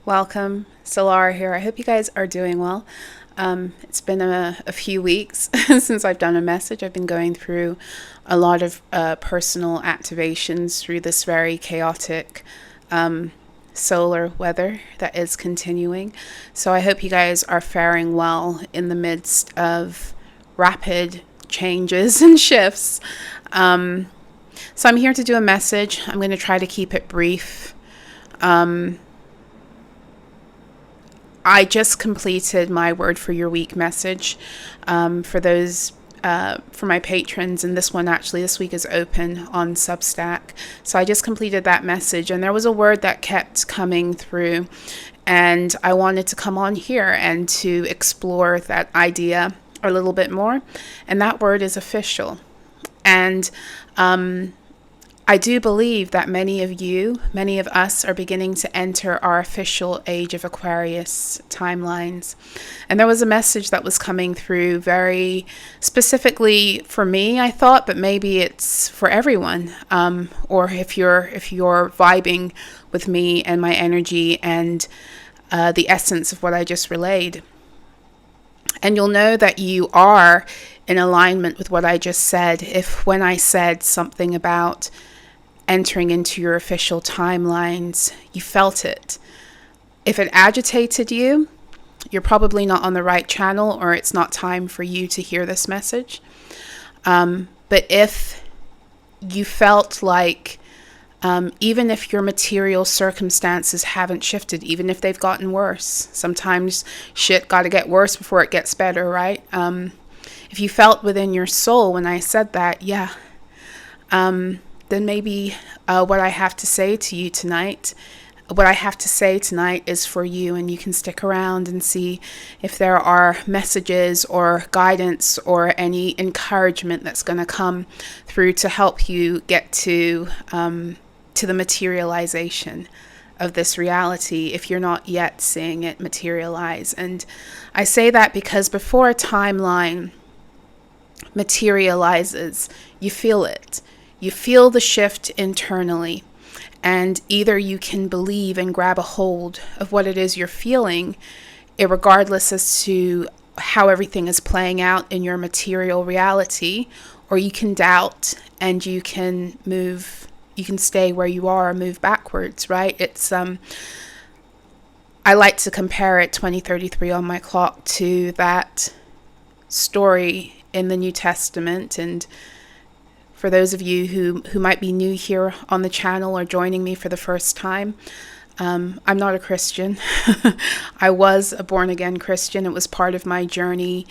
Welcome, Solara here. I hope you guys are doing well. It's been a few weeks since I've done a message. I've been going through a lot of personal activations through this very chaotic solar weather that is continuing. So I hope you guys are faring well in the midst of rapid changes and shifts. So I'm here to do a message. I'm going to try to keep it brief. I just completed my Word for Your Week message for those, for my patrons. And this week is open on SUBSTACK. So I just completed that message, and there was a word that kept coming through. And I wanted to come on here and to explore that idea a little bit more. And that word is official. And I do believe that many of us are beginning to enter our official age of Aquarius timelines. And there was a message that was coming through very specifically for me, I thought, but maybe it's for everyone. Or if you're vibing with me and my energy and the essence of what I just relayed. And you'll know that you are in alignment with what I just said if when I said something about entering into your official timelines, you felt it. If it agitated you, you're probably not on the right channel, or it's not time for you to hear this message. But if you felt like, even if your material circumstances haven't shifted, even if they've gotten worse, sometimes shit got to get worse before it gets better, right? If you felt within your soul when I said that, then maybe what I have to say tonight is for you, and you can stick around and see if there are messages or guidance or any encouragement that's going to come through to help you get to the materialization of this reality if you're not yet seeing it materialize. And I say that because before a timeline materializes, you feel it. You feel the shift internally, and either you can believe and grab a hold of what it is you're feeling, regardless as to how everything is playing out in your material reality, or you can doubt and you can stay where you are or move backwards, right? It's I like to compare it 2033 on my clock to that story in the New Testament. And for those of you who might be new here on the channel or joining me for the first time, I'm not a Christian. I was a born-again Christian. It was part of my journey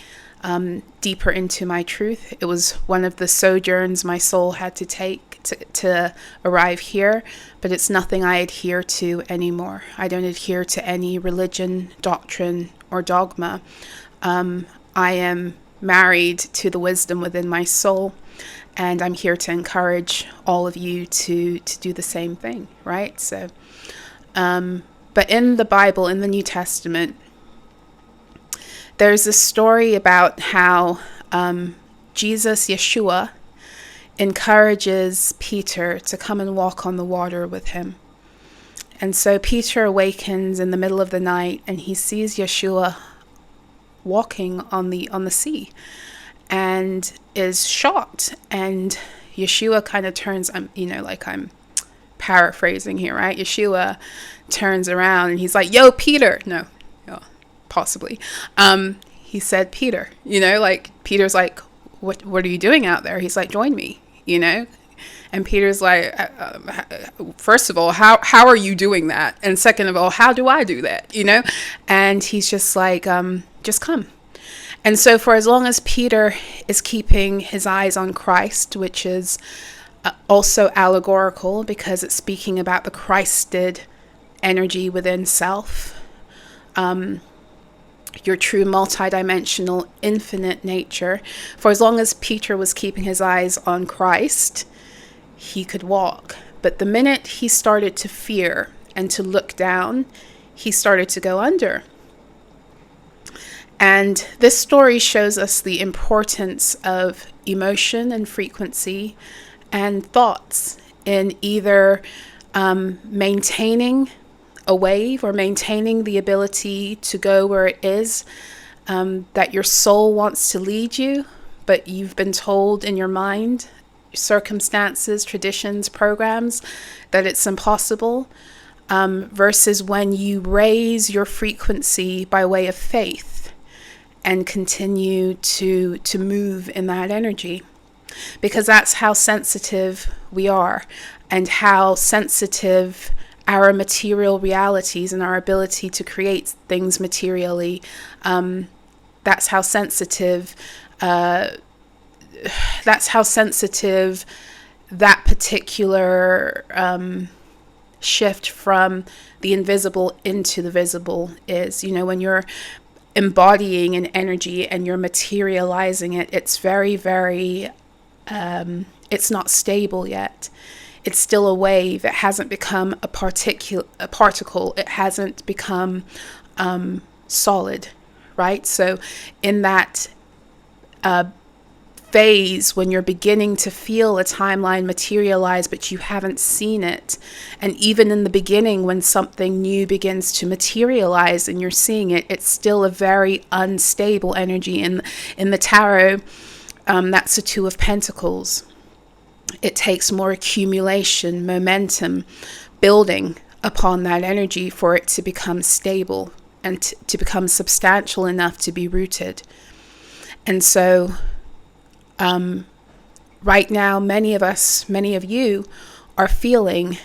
deeper into my truth. It was one of the sojourns my soul had to take to arrive here, but it's nothing I adhere to anymore. I don't adhere to any religion, doctrine, or dogma. I am married to the wisdom within my soul. And I'm here to encourage all of you to do the same thing, right? So, but in the Bible, in the New Testament, there's a story about how Jesus, Yeshua, encourages Peter to come and walk on the water with him. And so Peter awakens in the middle of the night, and he sees Yeshua walking on the sea, and is shocked. And Yeshua kind of turns, I'm paraphrasing here, right? Yeshua turns around and he's like, "Yo, Peter." No, possibly. He said, "Peter," Peter's like, what are you doing out there? He's like, "Join me," And Peter's like, first of all, how are you doing that? And second of all, how do I do that? And he's just like, just come. And so for as long as Peter is keeping his eyes on Christ, which is also allegorical because it's speaking about the Christed energy within self, your true multidimensional infinite nature, for as long as Peter was keeping his eyes on Christ, he could walk. But the minute he started to fear and to look down, he started to go under. And this story shows us the importance of emotion and frequency and thoughts in either maintaining a wave or maintaining the ability to go where it is that your soul wants to lead you, but you've been told in your mind, circumstances, traditions, programs, that it's impossible, versus when you raise your frequency by way of faith and continue to move in that energy. Because that's how sensitive we are, and how sensitive our material realities and our ability to create things materially, that's how sensitive that particular shift from the invisible into the visible is. You know, when you're embodying an energy and you're materializing it, it's very, very, it's not stable yet. It's still a wave. It hasn't become a particle. It hasn't become solid, right? So in that phase when you're beginning to feel a timeline materialize, but you haven't seen it, and even in the beginning when something new begins to materialize and you're seeing it, it's still a very unstable energy. In the tarot, that's the Two of Pentacles. It takes more accumulation, momentum, building upon that energy for it to become stable and to become substantial enough to be rooted. And so right now, many of you are feeling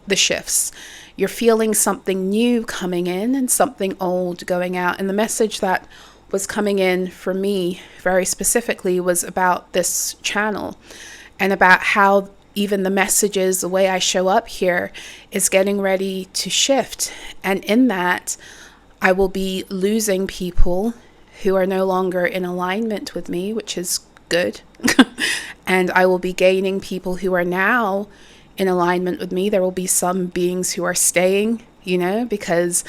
the shifts. You're feeling something new coming in and something old going out. And the message that was coming in for me very specifically was about this channel, and about how even the messages, the way I show up here, is getting ready to shift. And in that, I will be losing people who are no longer in alignment with me, which is good. And I will be gaining people who are now in alignment with me. There will be some beings who are staying, you know, because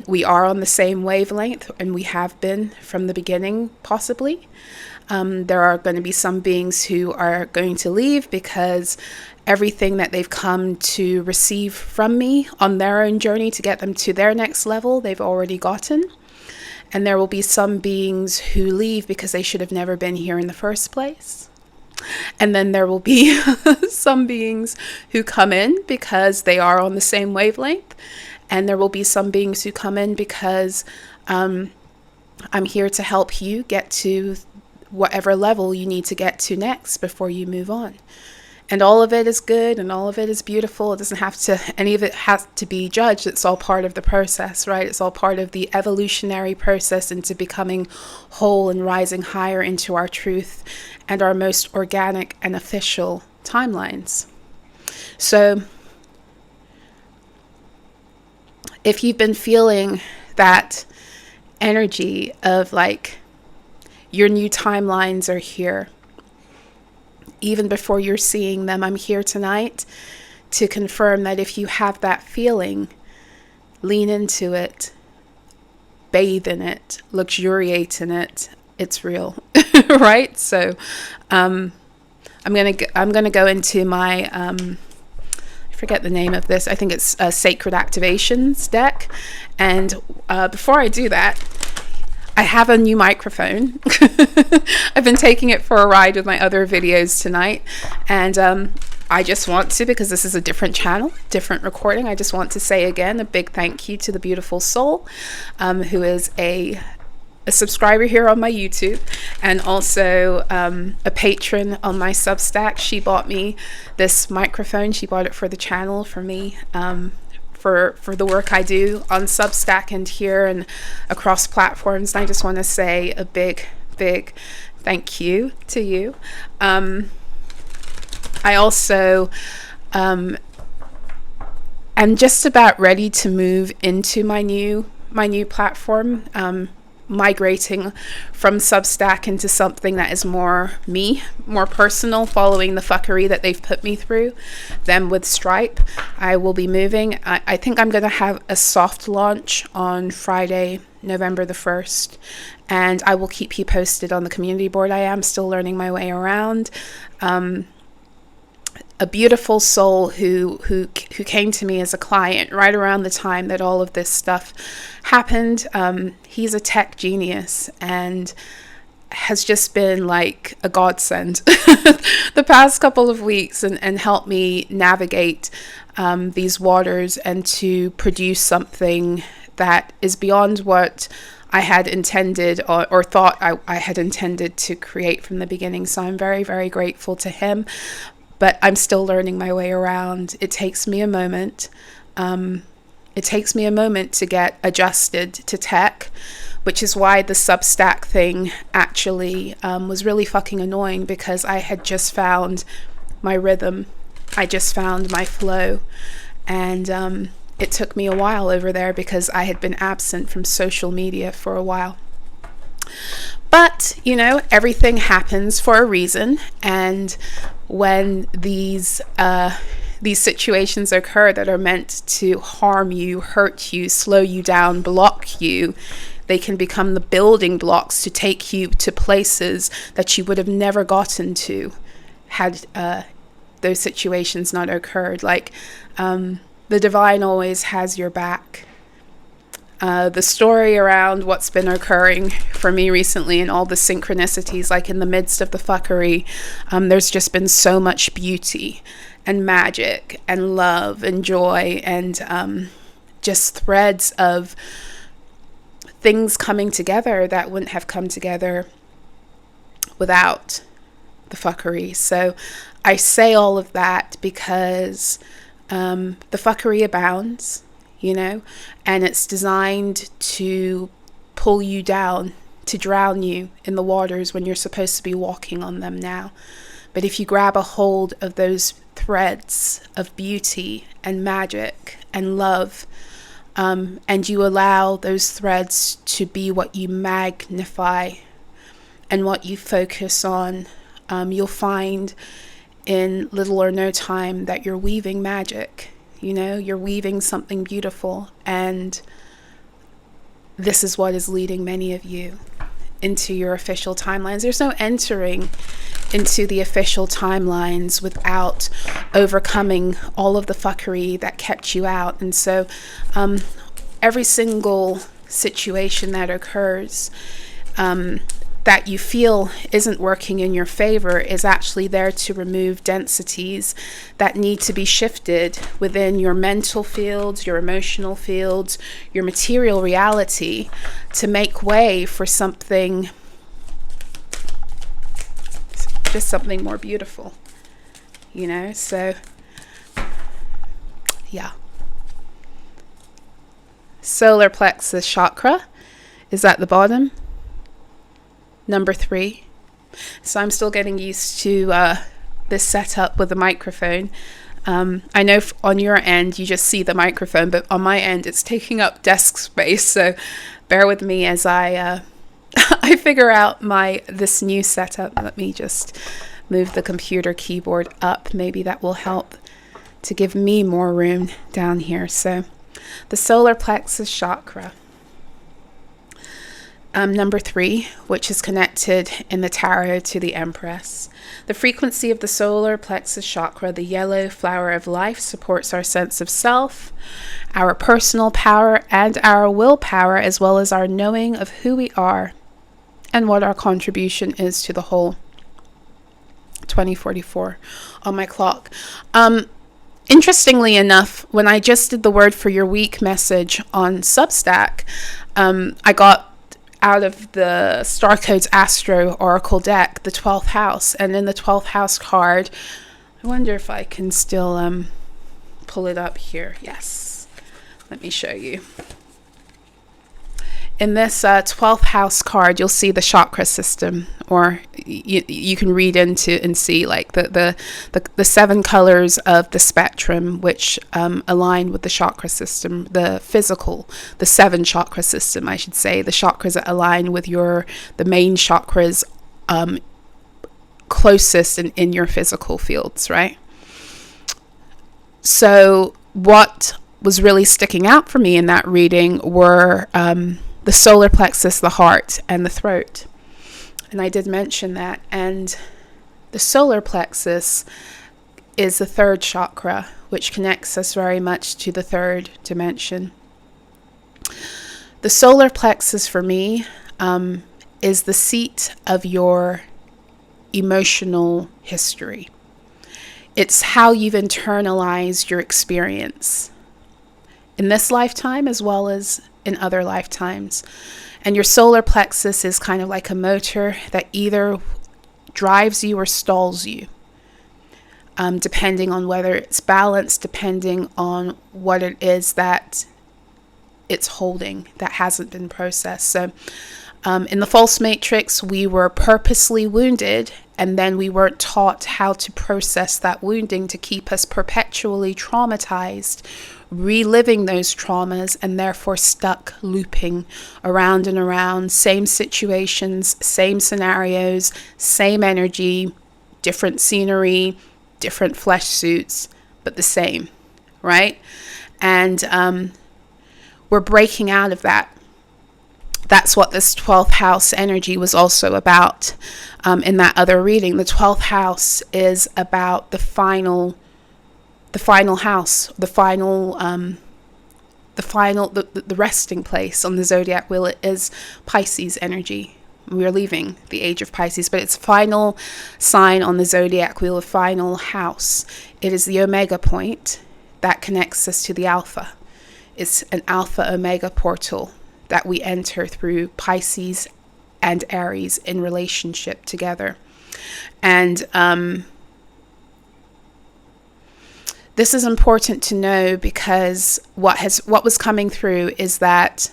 we are on the same wavelength, and we have been from the beginning, possibly. There are going to be some beings who are going to leave because everything that they've come to receive from me on their own journey to get them to their next level, they've already gotten. And there will be some beings who leave because they should have never been here in the first place. And then there will be some beings who come in because they are on the same wavelength. And there will be some beings who come in because I'm here to help you get to whatever level you need to get to next before you move on. And all of it is good, and all of it is beautiful. It doesn't have to, any of it has to be judged. It's all part of the process, right? It's all part of the evolutionary process into becoming whole and rising higher into our truth and our most organic and official timelines. So if you've been feeling that energy of like your new timelines are here, even before you're seeing them, I'm here tonight to confirm that if you have that feeling, lean into it, bathe in it, luxuriate in it. It's real, right? So I'm gonna go into my I forget the name of this. I think it's a Sacred Activations deck. And before I do that, I have a new microphone. I've been taking it for a ride with my other videos tonight. And I just want to, because this is a different channel, different recording, I just want to say again a big thank you to the beautiful soul who is a subscriber here on my YouTube, and also a patron on my Substack. She bought me this microphone. She bought it for the channel, for me, for the work I do on Substack and here and across platforms. And I just want to say a big thank you to you. I also am just about ready to move into my new platform, migrating from Substack into something that is more me, more personal, following the fuckery that they've put me through. Then with Stripe, I will be moving. I think I'm going to have a soft launch on Friday, November the 1st, and I will keep you posted on the community board. I am still learning my way around. a beautiful soul who came to me as a client right around the time that all of this stuff happened. He's a tech genius and has just been like a godsend the past couple of weeks, and helped me navigate these waters and to produce something that is beyond what I had intended or thought I had intended to create from the beginning. So I'm very, very grateful to him, but I'm still learning my way around. It takes me a moment. It takes me a moment to get adjusted to tech, which is why the SUBSTACK thing actually was really fucking annoying, because I had just found my rhythm. I just found my flow. And it took me a while over there because I had been absent from social media for a while. But, you know, everything happens for a reason. And when these situations occur that are meant to harm you, hurt you, slow you down, block you, they can become the building blocks to take you to places that you would have never gotten to had those situations not occurred. Like, the divine always has your back. The story around what's been occurring for me recently and all the synchronicities, like in the midst of the fuckery, there's just been so much beauty and magic and love and joy and just threads of things coming together that wouldn't have come together without the fuckery. So I say all of that because the fuckery abounds, you know, and it's designed to pull you down, to drown you in the waters when you're supposed to be walking on them now. But if you grab a hold of those threads of beauty and magic and love, and you allow those threads to be what you magnify and what you focus on, you'll find in little or no time that you're weaving magic. You know, you're weaving something beautiful, and this is what is leading many of you into your official timelines. There's no entering into the official timelines without overcoming all of the fuckery that kept you out. And so every single situation that occurs that you feel isn't working in your favor is actually there to remove densities that need to be shifted within your mental fields, your emotional fields, your material reality, to make way for something, just something more beautiful, you know? So, yeah. Solar plexus chakra is at the bottom. Number 3. So I'm still getting used to this setup with the microphone. I know on your end you just see the microphone, but on my end it's taking up desk space. So bear with me as I I figure out this new setup. Let me just move the computer keyboard up. Maybe that will help to give me more room down here. So the solar plexus chakra. Number 3, which is connected in the tarot to the Empress. The frequency of the solar plexus chakra, the yellow flower of life, supports our sense of self, our personal power, and our willpower, as well as our knowing of who we are and what our contribution is to the whole. 2044 on my clock. Interestingly enough, when I just did the word for your week message on Substack, I got out of the Star Codes Astro Oracle deck, the 12th house. And in the 12th house card, I wonder if I can still pull it up here. Yes. Let me show you. In this 12th house card, you'll see the chakra system, or you can read into and see like the 7 colors of the spectrum, which align with the chakra system, the 7 chakra system, I should say, the chakras that align with the main chakras closest in your physical fields, right? So what was really sticking out for me in that reading were the solar plexus, the heart, and the throat. And I did mention that. And the solar plexus is the third chakra, which connects us very much to the third dimension. The solar plexus for me is the seat of your emotional history. It's how you've internalized your experience in this lifetime as well as in other lifetimes. And your solar plexus is kind of like a motor that either drives you or stalls you, depending on whether it's balanced, depending on what it is that it's holding that hasn't been processed. So in the false matrix, we were purposely wounded, and then we weren't taught how to process that wounding to keep us perpetually traumatized, reliving those traumas, and therefore stuck looping around and around, same situations, same scenarios, same energy, different scenery, different flesh suits, but the same, right? And we're breaking out of that. That's what this 12th house energy was also about in that other reading. The 12th house is about the final house, the resting place on the zodiac wheel. It is Pisces energy. We are leaving the age of Pisces, but it's final sign on the zodiac wheel, a final house. It is the omega point that connects us to the alpha. It's an alpha omega portal that we enter through Pisces and Aries in relationship together. And this is important to know, because what was coming through is that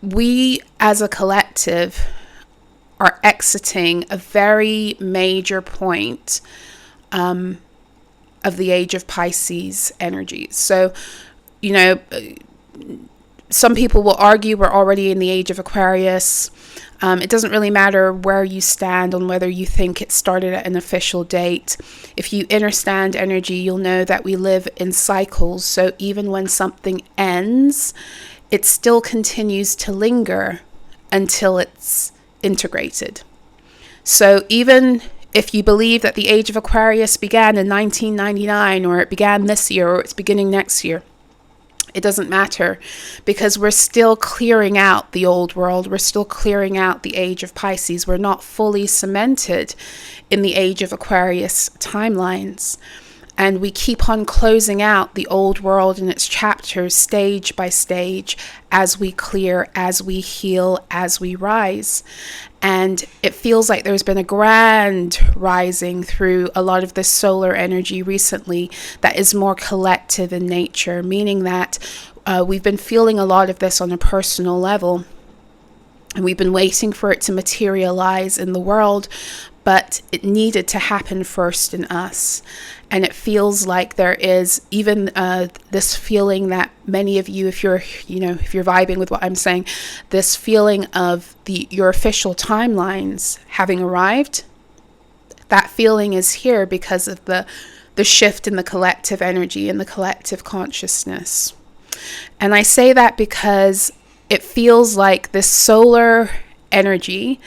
we as a collective are exiting a very major point of the age of Pisces energy. So, some people will argue we're already in the age of Aquarius. It doesn't really matter where you stand on whether you think it started at an official date. If you understand energy, you'll know that we live in cycles. So even when something ends, it still continues to linger until it's integrated. So even if you believe that the age of Aquarius began in 1999, or it began this year, or it's beginning next year, it doesn't matter, because we're still clearing out the old world. We're still clearing out the age of Pisces. We're not fully cemented in the age of Aquarius timelines. And we keep on closing out the old world and its chapters stage by stage, as we clear, as we heal, as we rise. And it feels like there's been a grand rising through a lot of this solar energy recently that is more collective in nature, meaning that we've been feeling a lot of this on a personal level. And we've been waiting for it to materialize in the world, but it needed to happen first in us. And it feels like there is even this feeling that many of you, if you're vibing with what I'm saying, this feeling of your official timelines having arrived. That feeling is here because of the shift in the collective energy and the collective consciousness. And I say that because it feels like this solar energy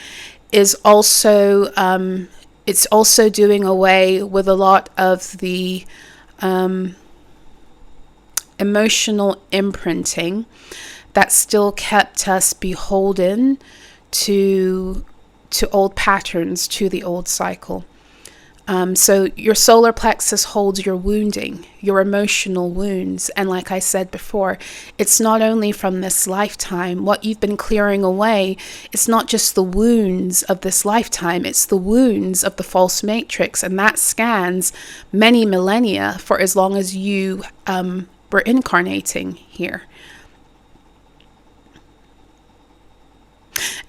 is also it's also doing away with a lot of the emotional imprinting that still kept us beholden to old patterns, to the old cycle. So your solar plexus holds your wounding, your emotional wounds. And like I said before, it's not only from this lifetime. What you've been clearing away, it's not just the wounds of this lifetime, it's the wounds of the false matrix. And that scans many millennia for as long as you were incarnating here.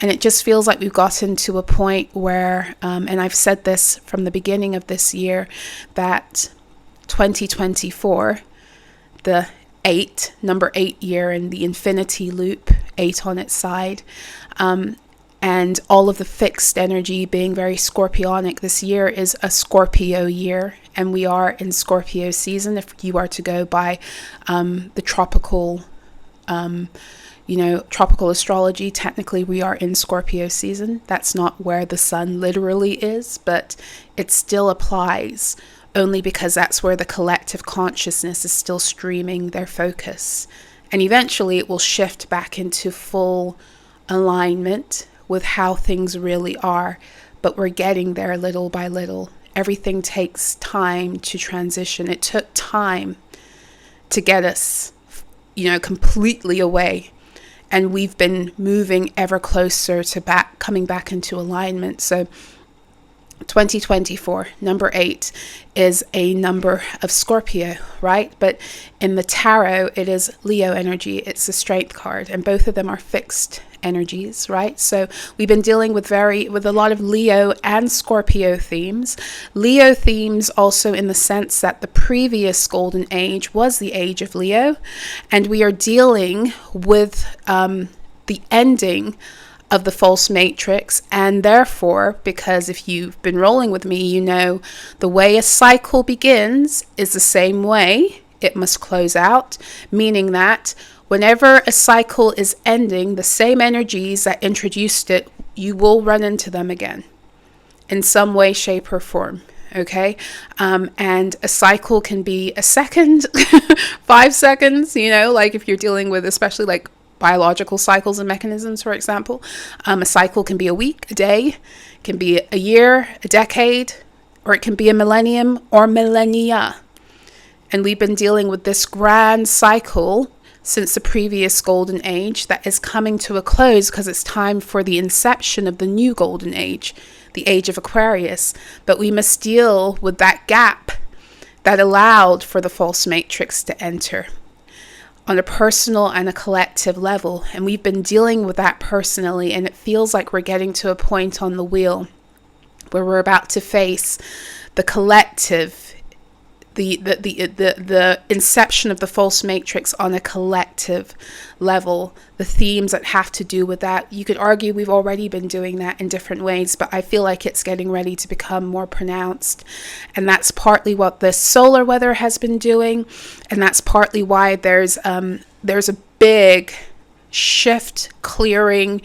And it just feels like we've gotten to a point where, and I've said this from the beginning of this year, that 2024, the number 8 year in the infinity loop, 8 on its side, and all of the fixed energy being very scorpionic, this year is a Scorpio year, and we are in Scorpio season if you are to go by the tropical tropical astrology, technically we are in Scorpio season. That's not where the sun literally is, but it still applies only because that's where the collective consciousness is still streaming their focus. And eventually it will shift back into full alignment with how things really are. But we're getting there little by little. Everything takes time to transition. It took time to get us, completely away. And we've been moving ever closer to coming back into alignment. So 2024, number 8, is a number of Scorpio, right? But in the tarot, it is Leo energy. It's a strength card, and both of them are fixed energies, right? So we've been dealing with a lot of Leo and Scorpio themes. Leo themes also in the sense that the previous golden age was the age of Leo, and we are dealing with the ending of the false matrix. And therefore, because if you've been rolling with me, the way a cycle begins is the same way it must close out, meaning that whenever a cycle is ending, the same energies that introduced it, you will run into them again in some way, shape, or form. Okay. And a cycle can be a second, 5 seconds, like if you're dealing with especially like biological cycles and mechanisms, for example. A cycle can be a week, a day, can be a year, a decade, or it can be a millennium or millennia. And we've been dealing with this grand cycle since the previous golden age that is coming to a close because it's time for the inception of the new golden age, the age of Aquarius. But we must deal with that gap that allowed for the false matrix to enter on a personal and a collective level. And we've been dealing with that personally, and it feels like we're getting to a point on the wheel where we're about to face the collective, the inception of the false matrix on a collective level, the themes that have to do with that. You could argue we've already been doing that in different ways, but I feel like it's getting ready to become more pronounced. And that's partly what the solar weather has been doing. And that's partly why there's a big shift, clearing,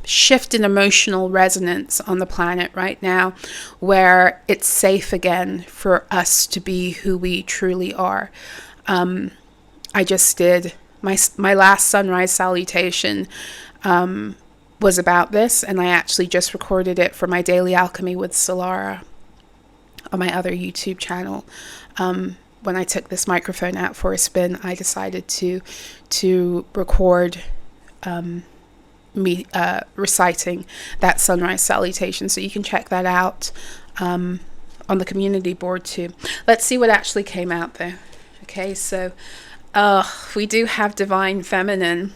shift in emotional resonance on the planet right now, where it's safe again for us to be who we truly are. I just did my last sunrise salutation was about this, and I actually just recorded it for my Daily Alchemy with Solara on my other YouTube channel. When I took this microphone out for a spin, I decided to record me reciting that sunrise salutation, so you can check that out on the community board too. Let's see what actually came out though. Okay, so we do have divine feminine.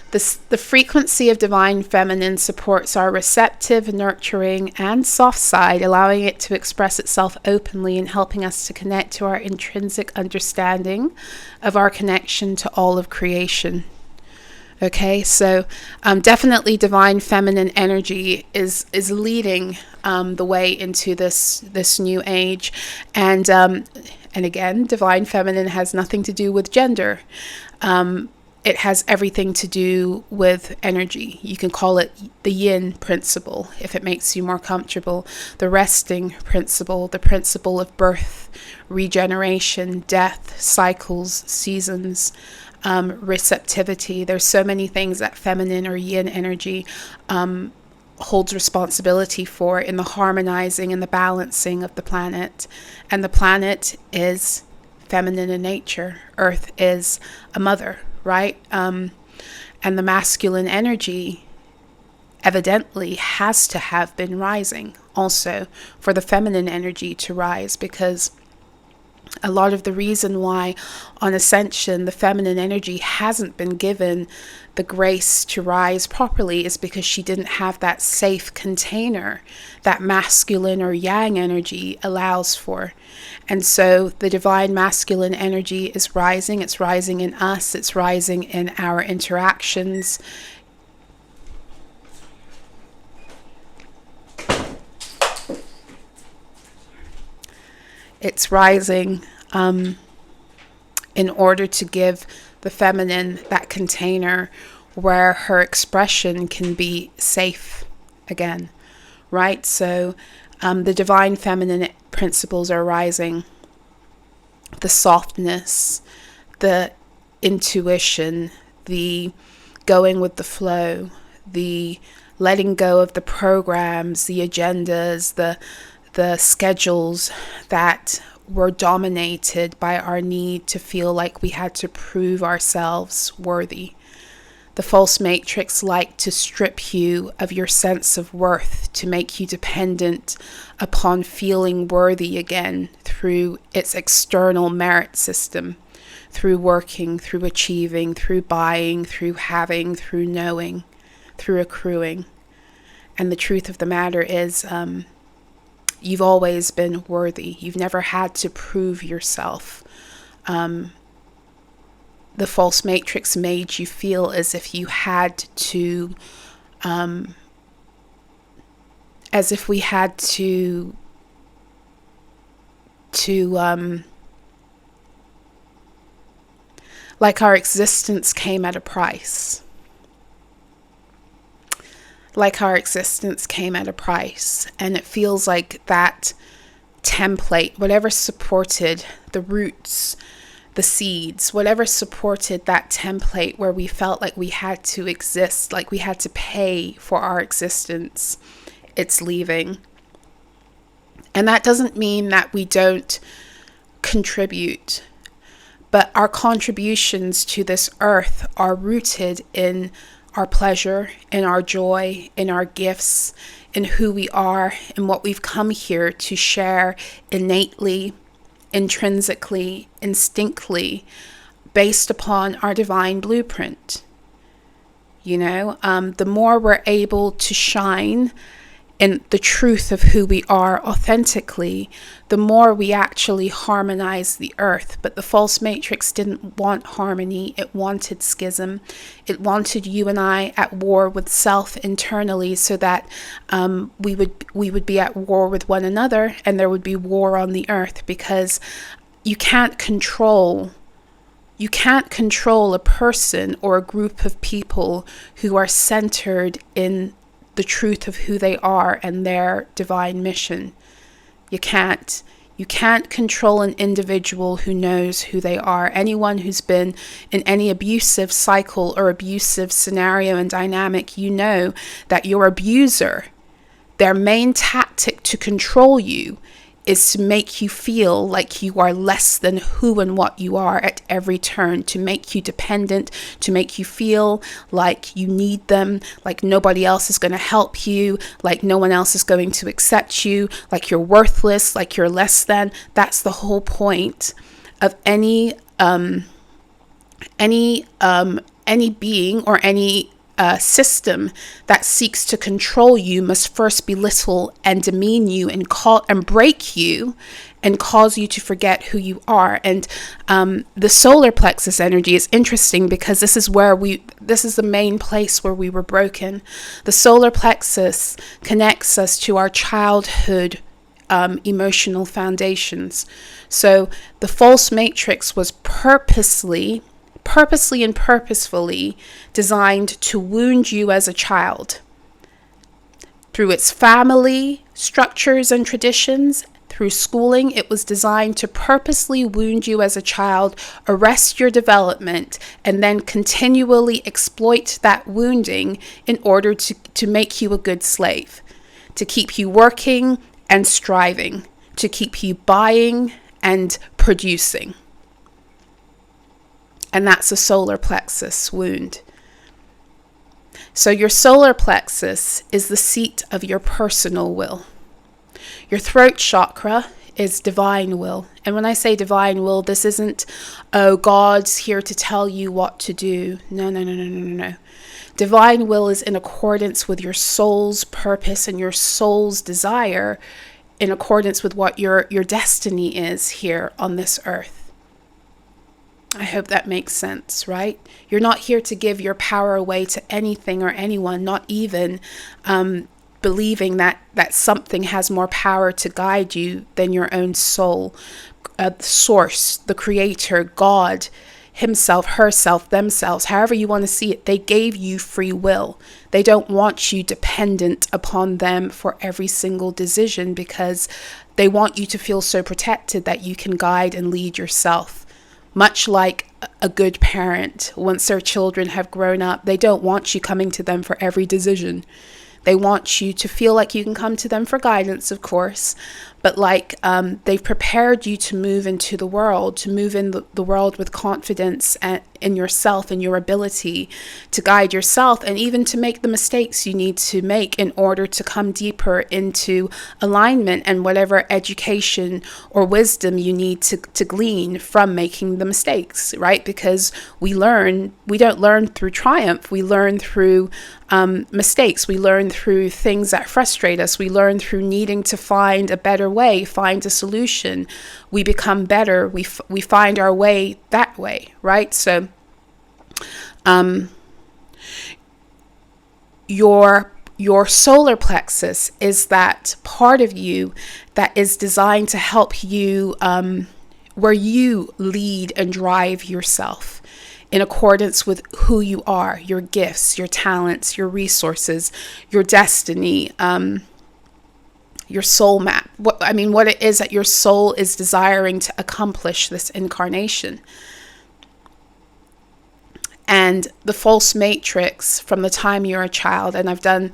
The frequency of divine feminine supports our receptive, nurturing, and soft side, allowing it to express itself openly and helping us to connect to our intrinsic understanding of our connection to all of creation. Okay, so definitely divine feminine energy is leading the way into this new age, and again, divine feminine has nothing to do with gender. It has everything to do with energy. You can call it the yin principle if it makes you more comfortable, the resting principle, the principle of birth, regeneration, death, cycles, seasons, receptivity. There's so many things that feminine or yin energy holds responsibility for in the harmonizing and the balancing of the planet. And the planet is feminine in nature. Earth is a mother, right? And the masculine energy evidently has to have been rising also for the feminine energy to rise, because a lot of the reason why on ascension the feminine energy hasn't been given the grace to rise properly is because she didn't have that safe container that masculine or yang energy allows for. And so the divine masculine energy is rising. It's rising in us. It's rising in our interactions. It's rising in order to give the feminine that container where her expression can be safe again, right? So the divine feminine principles are rising. The softness, the intuition, the going with the flow, the letting go of the programs, the agendas, the schedules that were dominated by our need to feel like we had to prove ourselves worthy. The false matrix liked to strip you of your sense of worth, to make you dependent upon feeling worthy again through its external merit system, through working, through achieving, through buying, through having, through knowing, through accruing. And the truth of the matter is, you've always been worthy. You've never had to prove yourself. The false matrix made you feel as if you had to, as if we had to like our existence came at a price. Like our existence came at a price. And it feels like that template, whatever supported the roots, the seeds, whatever supported that template where we felt like we had to exist, like we had to pay for our existence, it's leaving. And that doesn't mean that we don't contribute, but our contributions to this earth are rooted in our pleasure, in our joy, in our gifts, in who we are, in what we've come here to share innately, intrinsically, instinctly, based upon our divine blueprint. You know, the more we're able to shine in the truth of who we are authentically, the more we actually harmonize the earth. But the false matrix didn't want harmony. It wanted schism. It wanted you and I at war with self internally, so that we would be at war with one another, and there would be war on the earth, because you can't control a person or a group of people who are centered in the truth of who they are and their divine mission. You can't control an individual who knows who they are. Anyone who's been in any abusive cycle or abusive scenario and dynamic, you know that your abuser, their main tactic to control you is to make you feel like you are less than who and what you are at every turn, to make you dependent, to make you feel like you need them, like nobody else is going to help you, like no one else is going to accept you, like you're worthless, like you're less than. That's the whole point of any being or any system that seeks to control you must first belittle and demean you and break you and cause you to forget who you are. And the solar plexus energy is interesting because this is the main place where we were broken. The solar plexus connects us to our childhood emotional foundations. So the false matrix was purposely and purposefully designed to wound you as a child. Through its family structures and traditions, through schooling, it was designed to purposely wound you as a child, arrest your development, and then continually exploit that wounding in order to make you a good slave, to keep you working and striving, to keep you buying and producing. And that's a solar plexus wound. So your solar plexus is the seat of your personal will. Your throat chakra is divine will. And when I say divine will, this isn't, oh, God's here to tell you what to do. No. Divine will is in accordance with your soul's purpose and your soul's desire, in accordance with what your destiny is here on this earth. I hope that makes sense, right? You're not here to give your power away to anything or anyone, not even believing that something has more power to guide you than your own soul. source, the creator, God, himself, herself, themselves, however you want to see it, they gave you free will. They don't want you dependent upon them for every single decision, because they want you to feel so protected that you can guide and lead yourself. Much like a good parent, once their children have grown up, they don't want you coming to them for every decision. They want you to feel like you can come to them for guidance, of course, but like they've prepared you to move into the world, to move in the world with confidence in yourself and your ability to guide yourself, and even to make the mistakes you need to make in order to come deeper into alignment and whatever education or wisdom you need to glean from making the mistakes, right? Because we don't learn through triumph, we learn through mistakes, we learn through things that frustrate us, we learn through needing to find a better way, find a solution. We become better, we find our way that way, right? So your solar plexus is that part of you that is designed to help you, where you lead and drive yourself in accordance with who you are, your gifts, your talents, your resources, your destiny, your soul map. What it is that your soul is desiring to accomplish this incarnation. And the false matrix from the time you're a child, and I've done,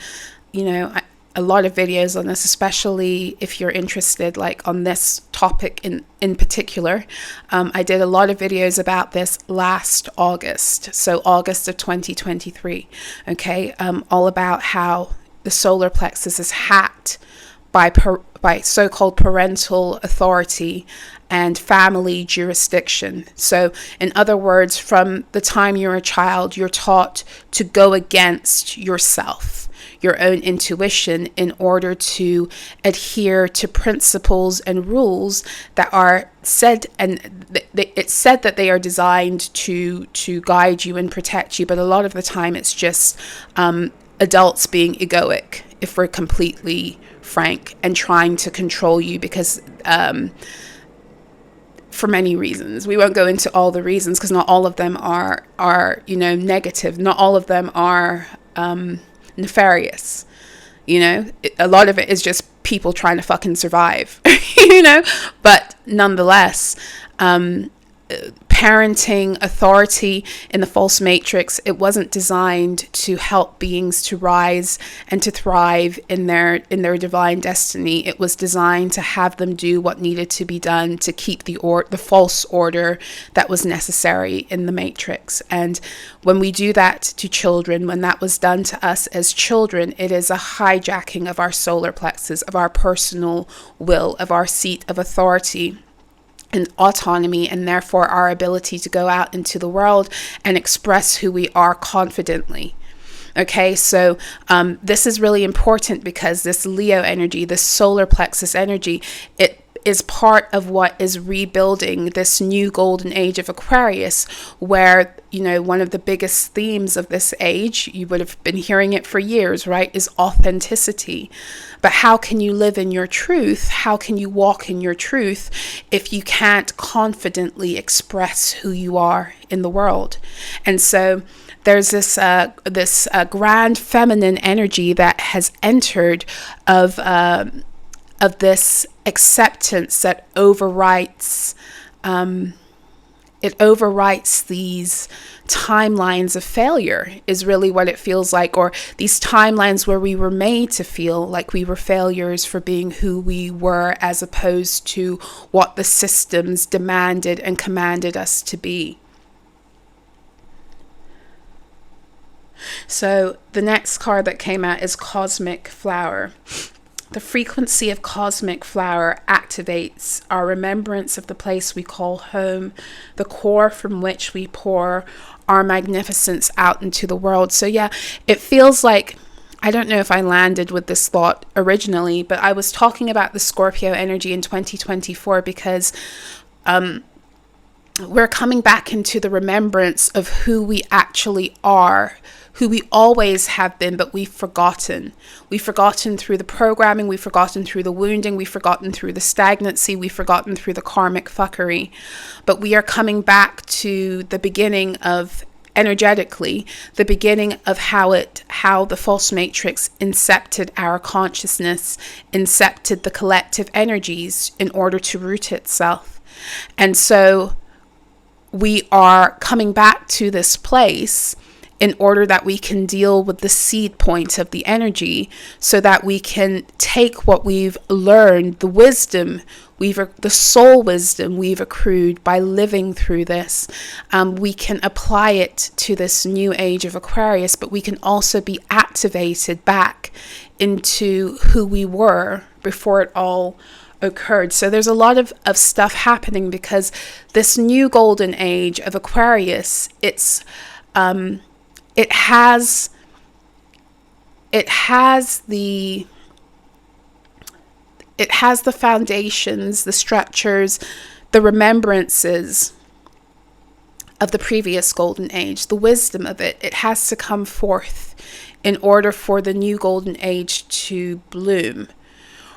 a lot of videos on this, especially if you're interested, like on this topic in particular. I did a lot of videos about this last August, so August of 2023, okay, all about how the solar plexus is hacked by so-called parental authority and family jurisdiction. So in other words, from the time you're a child, you're taught to go against yourself, your own intuition, in order to adhere to principles and rules that are said, and it's said that they are designed to guide you and protect you, but a lot of the time it's just adults being egoic, if we're completely frank, and trying to control you, because for many reasons. We won't go into all the reasons, because not all of them are negative. Not all of them are nefarious. A lot of it is just people trying to fucking survive. But nonetheless, parenting authority in the false matrix, it wasn't designed to help beings to rise and to thrive in their divine destiny. It was designed to have them do what needed to be done to keep the false order that was necessary in the matrix. And when we do that to children, when that was done to us as children, it is a hijacking of our solar plexus, of our personal will, of our seat of authority and autonomy, and therefore our ability to go out into the world and express who we are confidently. Okay, so this is really important, because this Leo energy, this solar plexus energy, it is part of what is rebuilding this new golden age of Aquarius, where, one of the biggest themes of this age, you would have been hearing it for years, right, is authenticity. But how can you live in your truth? How can you walk in your truth if you can't confidently express who you are in the world? And so there's this grand feminine energy that has entered of this acceptance that overwrites these timelines of failure, is really what it feels like, or these timelines where we were made to feel like we were failures for being who we were, as opposed to what the systems demanded and commanded us to be. So the next card that came out is Cosmic Flower. The frequency of Cosmic Flower activates our remembrance of the place we call home, the core from which we pour our magnificence out into the world. So yeah, it feels like, I don't know if I landed with this thought originally, but I was talking about the Scorpio energy in 2024 because we're coming back into the remembrance of who we actually are, who we always have been, but we've forgotten. We've forgotten through the programming, we've forgotten through the wounding, we've forgotten through the stagnancy, we've forgotten through the karmic fuckery. But we are coming back to the beginning of, energetically, the beginning of how the false matrix incepted our consciousness, incepted the collective energies in order to root itself. And so we are coming back to this place in order that we can deal with the seed point of the energy, so that we can take what we've learned, the wisdom, the soul wisdom we've accrued by living through this. We can apply it to this new age of Aquarius, but we can also be activated back into who we were before it all occurred. So there's a lot of stuff happening, because this new golden age of Aquarius, it has the foundations, the structures, the remembrances of the previous golden age, the wisdom of it. It has to come forth in order for the new golden age to bloom,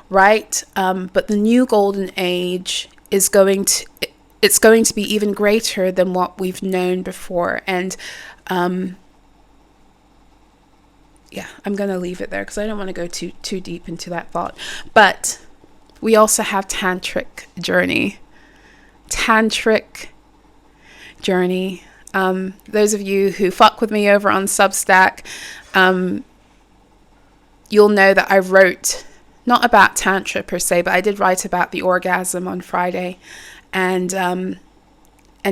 right? But the new golden age is going to be even greater than what we've known before. And yeah, I'm going to leave it there because I don't want to go too deep into that thought. But we also have tantric journey. Those of you who fuck with me over on SUBSTACK, you'll know that I wrote, not about Tantra per se, but I did write about the orgasm on Friday, and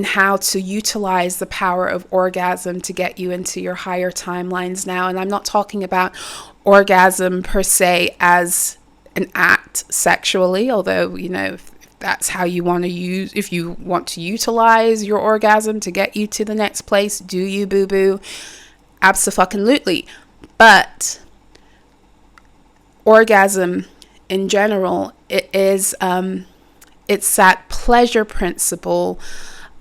how to utilize the power of orgasm to get you into your higher timelines now. And I'm not talking about orgasm per se as an act sexually, although, you know, if that's how you want to use, if you want to utilize your orgasm to get you to the next place, do you, boo-boo? Abso-fucking-lutely. But orgasm in general, it's that pleasure principle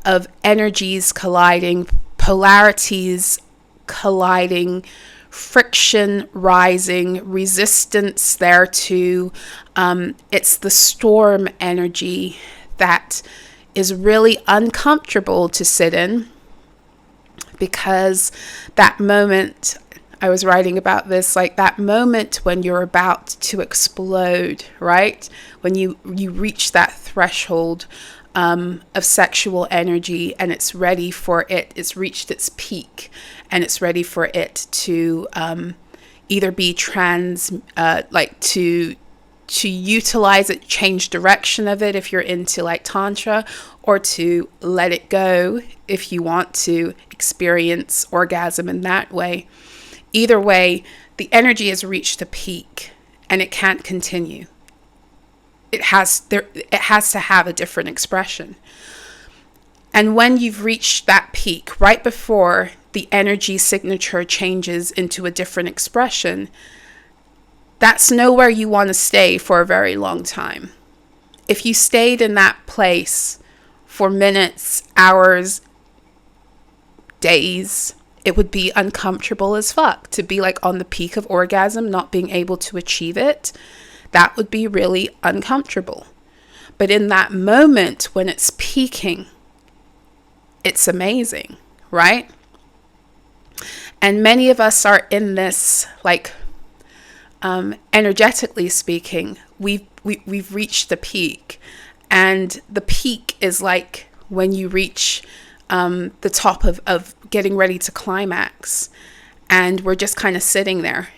of energies colliding, polarities colliding, friction rising, resistance thereto. It's the storm energy that is really uncomfortable to sit in, because that moment, I was writing about this, like that moment when you're about to explode, right? When you reach that threshold of sexual energy, and it's ready for it, it's reached its peak, and it's ready for it to either be to utilize it, change direction of it if you're into like Tantra, or to let it go if you want to experience orgasm in that way. Either way, the energy has reached a peak and it can't continue. It has to have a different expression. And when you've reached that peak, right before the energy signature changes into a different expression, that's nowhere you want to stay for a very long time. If you stayed in that place for minutes, hours, days, it would be uncomfortable as fuck to be like on the peak of orgasm, not being able to achieve it. That would be really uncomfortable. But in that moment when it's peaking, it's amazing, right? And many of us are in this, like, energetically speaking, we've reached the peak. And the peak is like when you reach the top of getting ready to climax. And we're just kind of sitting there.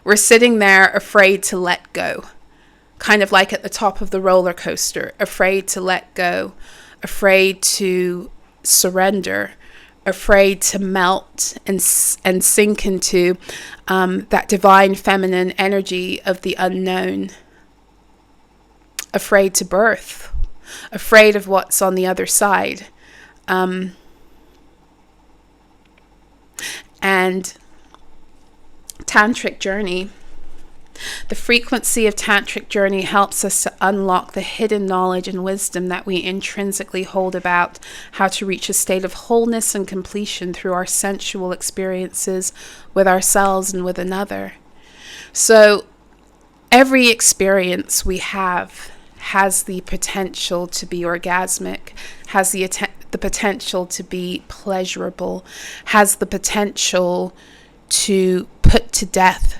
We're sitting there afraid to let go. Kind of like at the top of the roller coaster, afraid to let go, afraid to surrender, afraid to melt and sink into that divine feminine energy of the unknown, afraid to birth, afraid of what's on the other side. And tantric journey The frequency of tantric journey helps us to unlock the hidden knowledge and wisdom that we intrinsically hold about how to reach a state of wholeness and completion through our sensual experiences with ourselves and with another. So every experience we have has the potential to be orgasmic, has the potential to be pleasurable, has the potential to put to death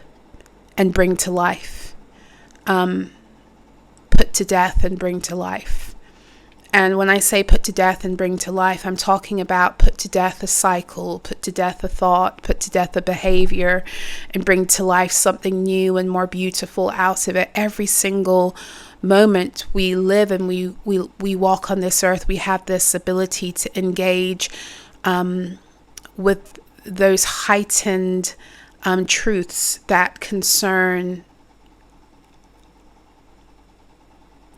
and bring to life. Put to death and bring to life. And when I say put to death and bring to life, I'm talking about put to death a cycle, put to death a thought, put to death a behavior, and bring to life something new and more beautiful out of it. Every single moment we live and we walk on this earth, we have this ability to engage with those heightened truths that concern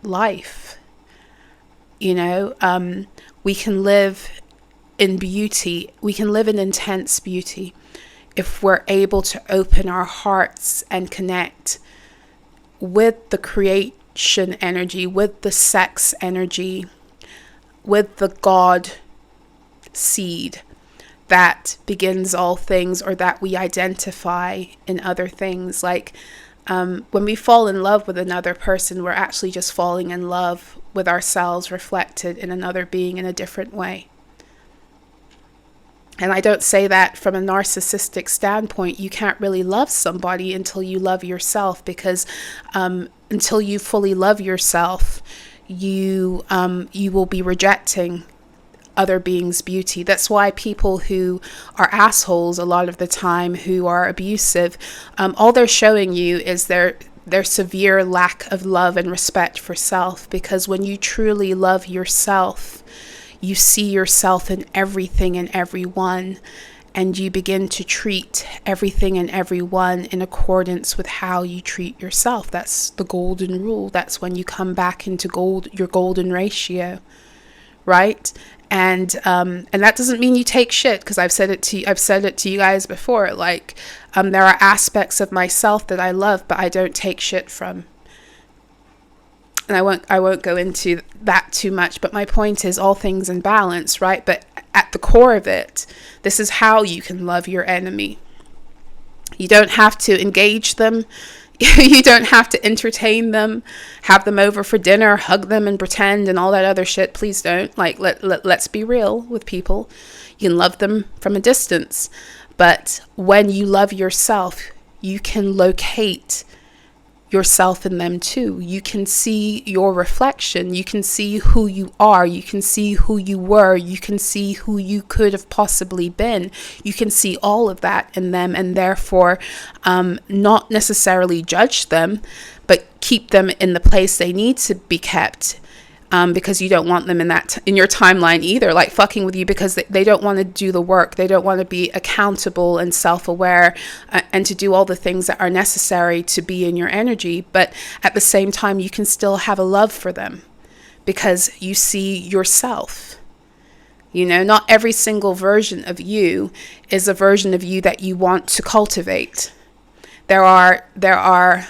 life. We can live in beauty. We can live in intense beauty if we're able to open our hearts and connect with the creation energy, with the sex energy, with the God seed that begins all things, or that we identify in other things. Like when we fall in love with another person, we're actually just falling in love with ourselves reflected in another being in a different way. And I don't say that from a narcissistic standpoint. You can't really love somebody until you love yourself, because until you fully love yourself, you will be rejecting other beings' beauty. That's why people who are assholes a lot of the time, who are abusive, all they're showing you is their severe lack of love and respect for self. Because when you truly love yourself, you see yourself in everything and everyone, and you begin to treat everything and everyone in accordance with how you treat yourself. That's the golden rule. That's when you come back into your golden ratio, right? And that doesn't mean you take shit, because I've said it to you guys before. Like, there are aspects of myself that I love, but I don't take shit from. And I won't go into that too much. But my point is, all things in balance, right? But at the core of it, this is how you can love your enemy. You don't have to engage them. You don't have to entertain them, have them over for dinner, hug them and pretend and all that other shit. Please don't. Like, let's be real with people. You can love them from a distance. But when you love yourself, you can locate yourself in them too. You can see your reflection. You can see who you are. You can see who you were. You can see who you could have possibly been. You can see all of that in them, and therefore not necessarily judge them, but keep them in the place they need to be kept. Because you don't want them in your timeline either, like fucking with you, because they don't want to do the work. They don't want to be accountable and self-aware and to do all the things that are necessary to be in your energy. But at the same time, you can still have a love for them because you see yourself. Not every single version of you is a version of you that you want to cultivate. There are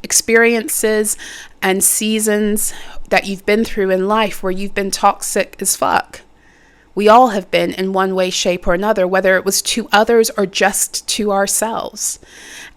experiences and seasons that you've been through in life where you've been toxic as fuck. We all have been in one way, shape, or another, whether it was to others or just to ourselves.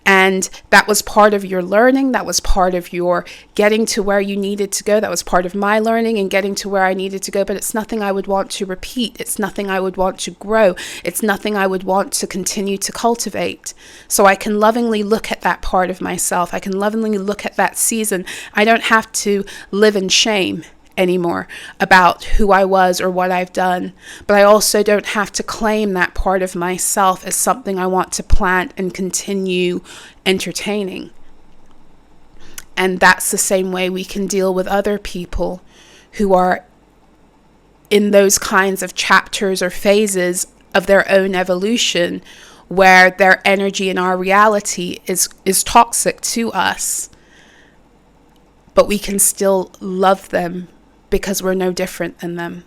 And that was part of your learning. That was part of your getting to where you needed to go. That was part of my learning and getting to where I needed to go. But it's nothing I would want to repeat. It's nothing I would want to grow. It's nothing I would want to continue to cultivate. So I can lovingly look at that part of myself. I can lovingly look at that season. I don't have to live in shame anymore about who I was or what I've done. But I also don't have to claim that part of myself as something I want to plant and continue entertaining. And that's the same way we can deal with other people who are in those kinds of chapters or phases of their own evolution where their energy and our reality is toxic to us. But we can still love them because we're no different than them.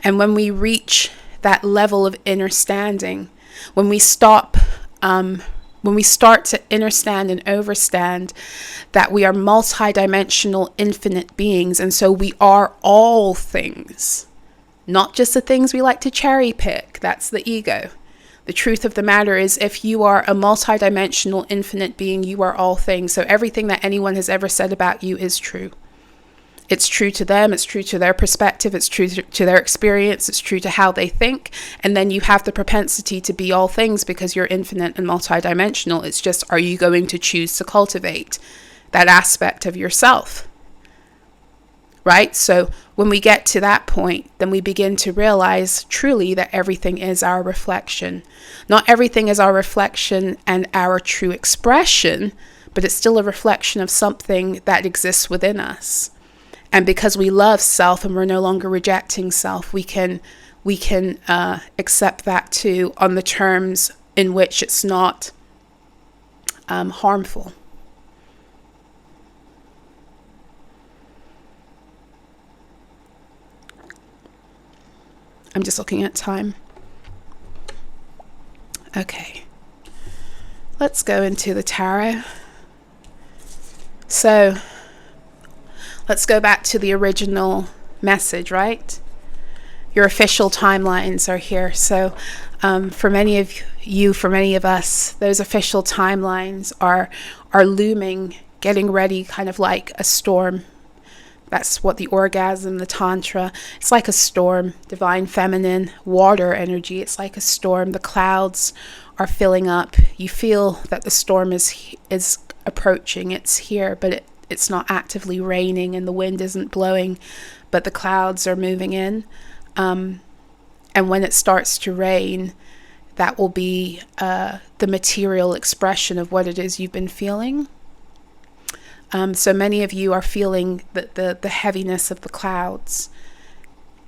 And when we reach that level of understanding, when we stop when we start to understand and overstand that we are multidimensional, infinite beings, and so we are all things, not just the things we like to cherry pick. That's the ego. The truth of the matter is, if you are a multidimensional, infinite being, you are all things. So everything that anyone has ever said about you is true. It's true to them. It's true to their perspective. It's true to their experience. It's true to how they think. And then you have the propensity to be all things because you're infinite and multidimensional. It's just, are you going to choose to cultivate that aspect of yourself? Right? So when we get to that point, then we begin to realize truly that everything is our reflection. Not everything is our reflection and our true expression, but it's still a reflection of something that exists within us. And because we love self and we're no longer rejecting self, we can accept that too on the terms in which it's not harmful. I'm just looking at time. Okay. Let's go into the tarot. So, let's go back to the original message, right? Your official timelines are here. So, for many of you, for many of us, those official timelines are looming, getting ready, kind of like a storm. That's what the orgasm, the tantra, it's like a storm, divine feminine, water energy. It's like a storm. The clouds are filling up. You feel that the storm is approaching. It's here, but it's not actively raining and the wind isn't blowing, but the clouds are moving in. And when it starts to rain, that will be the material expression of what it is you've been feeling. So many of you are feeling the heaviness of the clouds.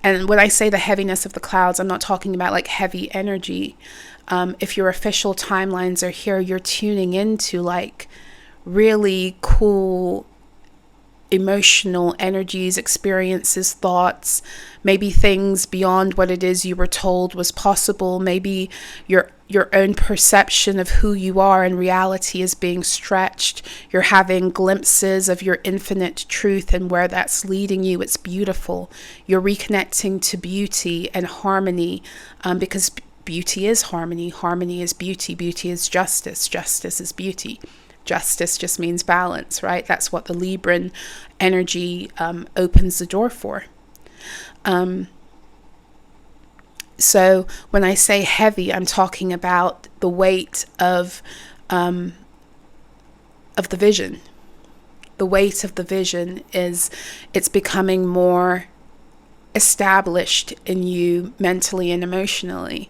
And when I say the heaviness of the clouds, I'm not talking about like heavy energy. If your official timelines are here, you're tuning into like really cool emotional energies, experiences, thoughts, maybe things beyond what it is you were told was possible. Maybe your own perception of who you are in reality is being stretched. You're having glimpses of your infinite truth and where that's leading you. It's beautiful. You're reconnecting to beauty and harmony, because beauty is harmony. Harmony is beauty. Beauty is justice. Justice is beauty. Justice just means balance, right? That's what the Libran energy opens the door for. So when I say heavy, I'm talking about the weight of the vision. The weight of the vision it's becoming more established in you mentally and emotionally,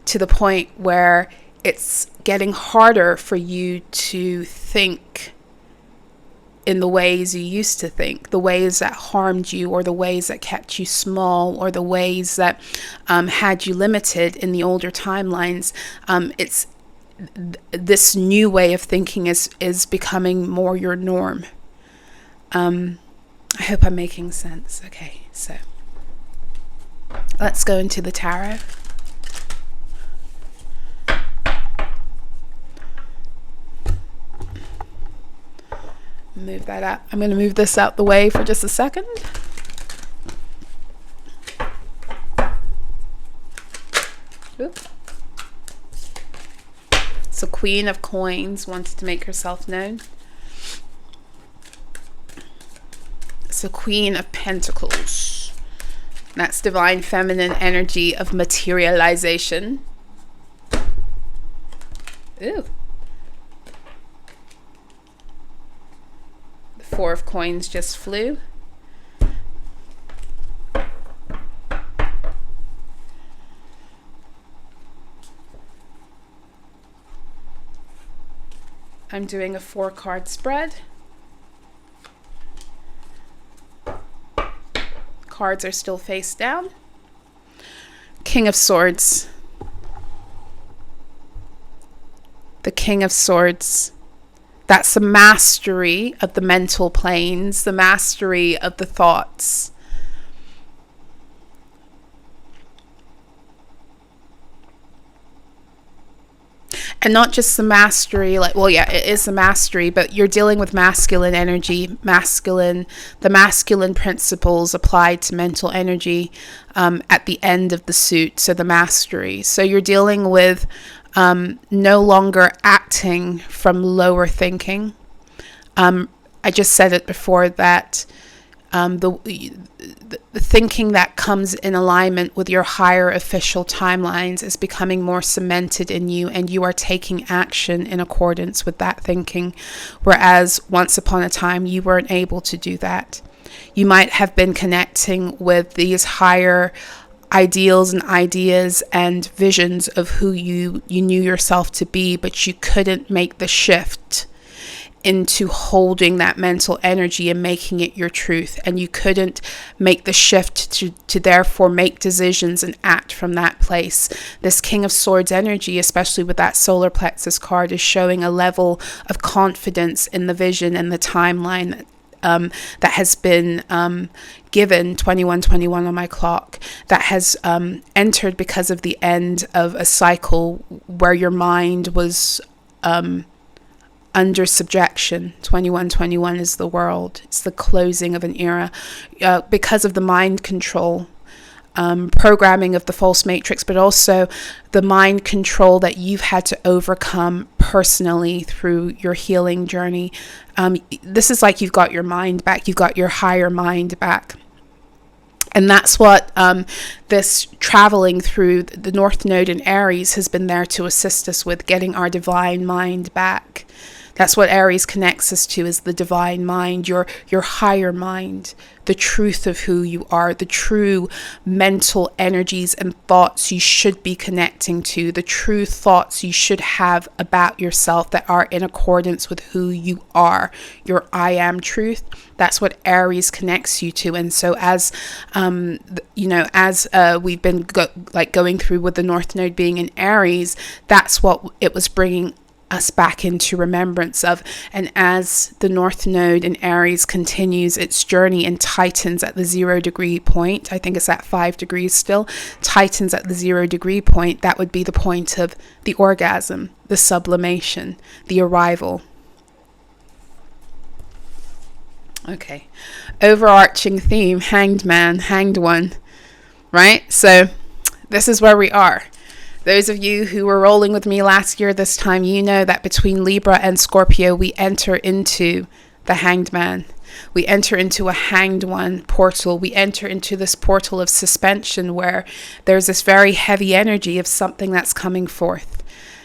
to the point where it's getting harder for you to think in the ways you used to think, the ways that harmed you, or the ways that kept you small, or the ways that had you limited in the older timelines. It's this new way of thinking is becoming more your norm. I hope I'm making sense. Okay, so let's go into the tarot. Move that out. I'm going to move this out the way for just a second. Oop. So Queen of Coins wanted to make herself known. So Queen of Pentacles. That's divine feminine energy of materialization. Ooh. Four of Coins just flew. I'm doing a 4-card spread. Cards are still face down. King of Swords. The King of Swords. That's the mastery of the mental planes, the mastery of the thoughts. And not just the mastery, like, well, yeah, it is the mastery, but you're dealing with masculine energy, the masculine principles applied to mental energy at the end of the suit, so the mastery. So you're dealing with no longer acting from lower thinking. I just said it before that the thinking that comes in alignment with your higher official timelines is becoming more cemented in you, and you are taking action in accordance with that thinking, whereas once upon a time you weren't able to do that. You might have been connecting with these higher ideals and ideas and visions of who you knew yourself to be, but you couldn't make the shift into holding that mental energy and making it your truth, and you couldn't make the shift to therefore make decisions and act from that place. This King of Swords energy, especially with that solar plexus card, is showing a level of confidence in the vision and the timeline that has been given 2121 on my clock, that has entered because of the end of a cycle where your mind was under subjection. 2121 is the world. It's the closing of an era because of the mind control, programming of the false matrix, but also the mind control that you've had to overcome personally through your healing journey. This is like you've got your mind back. You've got your higher mind back. And that's what this traveling through the North Node in Aries has been there to assist us with, getting our divine mind back. That's what Aries connects us to, is the divine mind, your higher mind, the truth of who you are, the true mental energies and thoughts you should be connecting to, the true thoughts you should have about yourself that are in accordance with who you are, your I am truth. That's what Aries connects you to. And so as we've been going through with the North Node being in Aries, that's what it was bringing us back into remembrance of. And as the North Node in Aries continues its journey and tightens at the 0 degree point, I think it's at 5 degrees still, tightens at the 0 degree point, that would be the point of the orgasm, the sublimation, the arrival. Okay, overarching theme, hanged man, hanged one, right? So this is where we are. Those of you who were rolling with me last year this time, you know that between Libra and Scorpio, we enter into the hanged man. We enter into a hanged one portal. We enter into this portal of suspension where there's this very heavy energy of something that's coming forth.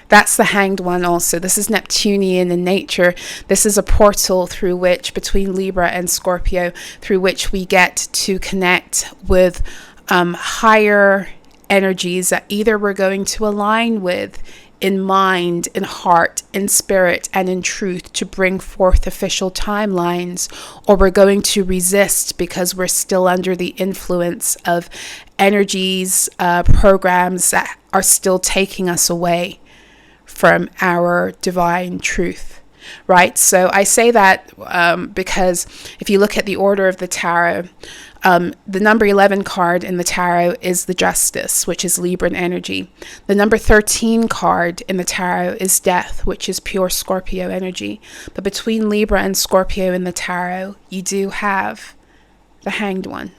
That's the hanged one also. This is Neptunian in nature. This is a portal through which, between Libra and Scorpio, through which we get to connect with higher energies that either we're going to align with in mind, in heart, in spirit, and in truth to bring forth official timelines, or we're going to resist because we're still under the influence of energies, programs that are still taking us away from our divine truth. Right? So I say that because if you look at the order of the tarot, the number 11 card in the tarot is the Justice, which is Libran energy. The number 13 card in the tarot is Death, which is pure Scorpio energy. But between Libra and Scorpio in the tarot, you do have the hanged one.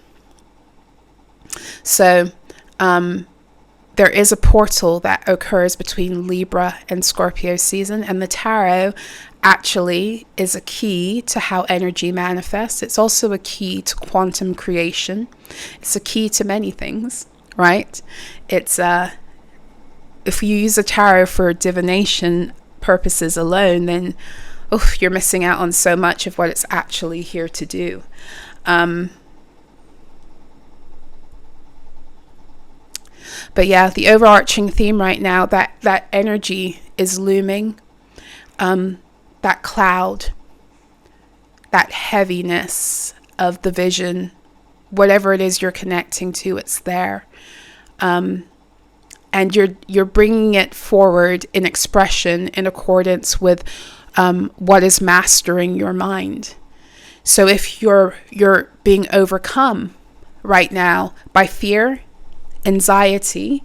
So there is a portal that occurs between Libra and Scorpio season, and the tarot actually is a key to how energy manifests. It's also a key to quantum creation. It's a key to many things, right? It's if you use a tarot for divination purposes alone, then you're missing out on so much of what it's actually here to do. But yeah, the overarching theme right now, that energy is looming. That cloud, that heaviness of the vision, whatever it is you're connecting to, it's there. And you're bringing it forward in expression in accordance with what is mastering your mind. So if you're being overcome right now by fear, anxiety,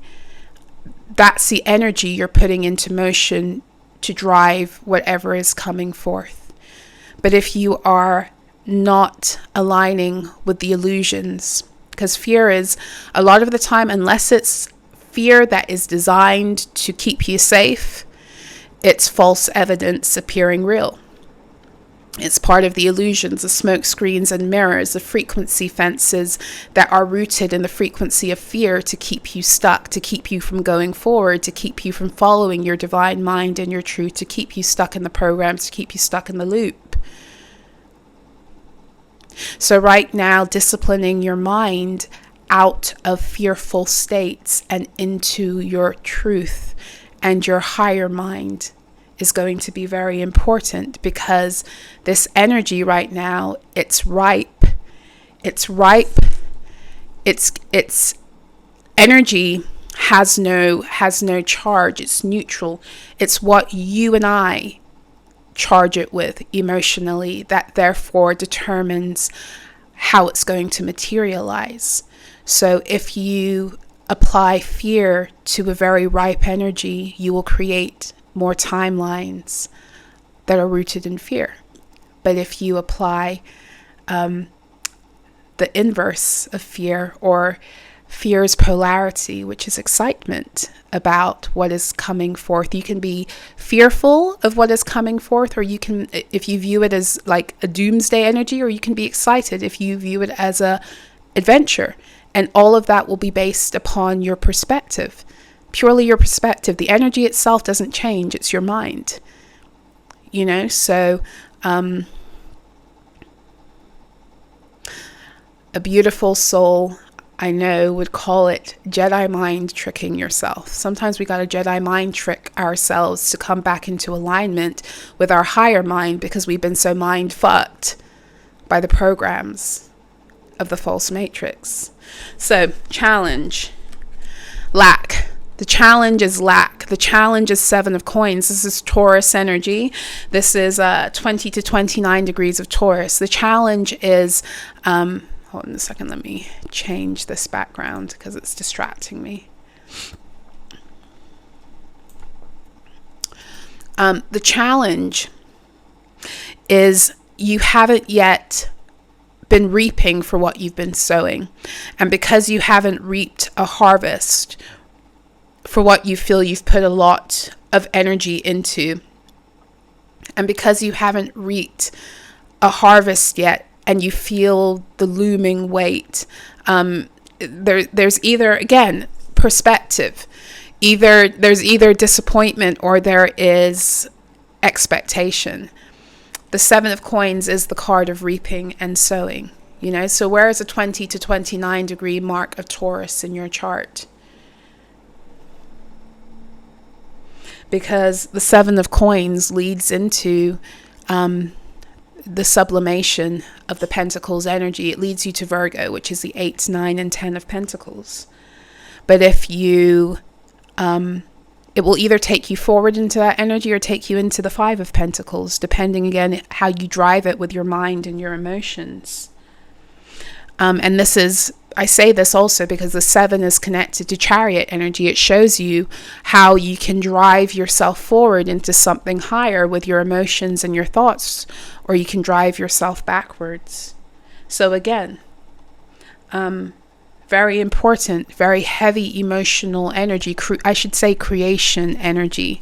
that's the energy you're putting into motion to drive whatever is coming forth. But if you are not aligning with the illusions, because fear is, a lot of the time, unless it's fear that is designed to keep you safe, it's false evidence appearing real. It's part of the illusions, the smoke screens and mirrors, the frequency fences that are rooted in the frequency of fear to keep you stuck, to keep you from going forward, to keep you from following your divine mind and your truth, to keep you stuck in the programs, to keep you stuck in the loop. So right now, disciplining your mind out of fearful states and into your truth and your higher mind is going to be very important, because this energy right now, it's ripe. It's energy has no charge. It's neutral. It's what you and I charge it with emotionally that therefore determines how it's going to materialize. So if you apply fear to a very ripe energy, you will create more timelines that are rooted in fear. But if you apply the inverse of fear, or fear's polarity, which is excitement about what is coming forth, you can be fearful of what is coming forth, or you can, if you view it as like a doomsday energy, or you can be excited if you view it as a adventure. And all of that will be based upon your perspective. Purely your perspective. The energy itself doesn't change. It's your mind. So a beautiful soul, I know, would call it Jedi mind tricking yourself. Sometimes we got to Jedi mind trick ourselves to come back into alignment with our higher mind, because we've been so mind fucked by the programs of the false matrix. So challenge, lack. The challenge is lack. The challenge is 7 of coins. This is Taurus energy. This is 20 to 29 degrees of Taurus. The challenge is, hold on a second, let me change this background because it's distracting me. The challenge is you haven't yet been reaping for what you've been sowing. And because you haven't reaped a harvest for what you feel you've put a lot of energy into, and because you haven't reaped a harvest yet, and you feel the looming weight, there's either, again, perspective. There's either disappointment or there is expectation. The 7 of coins is the card of reaping and sowing. So where is a 20 to 29 degree mark of Taurus in your chart? Because the 7 of coins leads into the sublimation of the Pentacles energy. It leads you to Virgo, which is the 8, 9, and 10 of Pentacles. But if you, it will either take you forward into that energy or take you into the 5 of Pentacles, depending, again, how you drive it with your mind and your emotions. And this is, I say this also because the 7 is connected to Chariot energy. It shows you how you can drive yourself forward into something higher with your emotions and your thoughts, or you can drive yourself backwards. So again, very important, very heavy emotional energy. I should say creation energy